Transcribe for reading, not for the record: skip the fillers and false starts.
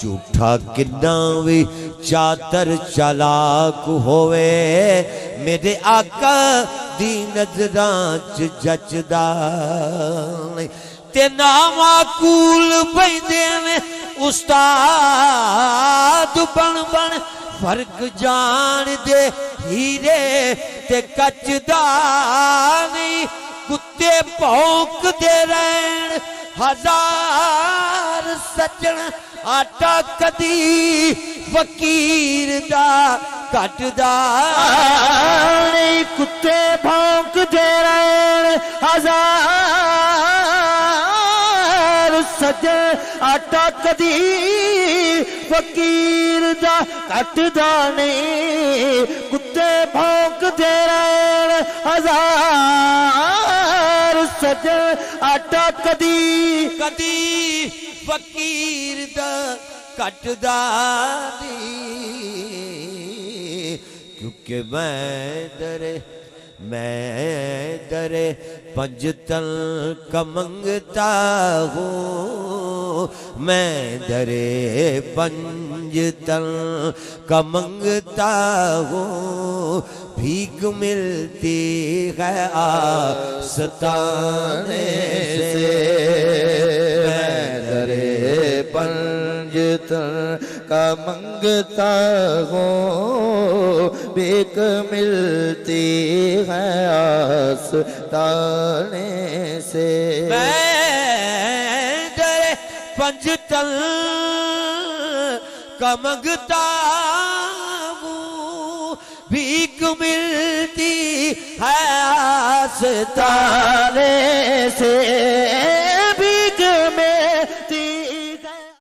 جھوٹا کنا بھی چادر چالاک ہوئے میرے آقا دی نظران جچدا تے نامعقول بیندے میں استاد بن بن فرق جان دے ہیرے تے کچدا نہیں کتے بھونک دے رہن ہزار سجن آٹا کدی فقیر دا کٹدا نہیں کتے بھونک دے رہن ہزار سجن آٹا کدی فقیر دا کٹدا نہیں کتے بھونک دے رہن ہزار سجن آٹا کدی فقیر دا کٹدا نہیں کیونکہ میں در پنجتن کا منگتا ہوں میں در پنجتن کا منگتا ہوں بھیک ملتی ہے آستانے سے میں در پنجتن کا منگتا ہوں بھیک ملتی ہے آستانے سے میں در پنجتن کا منگتا ہوں بھیک ملتی ہے آستانے سے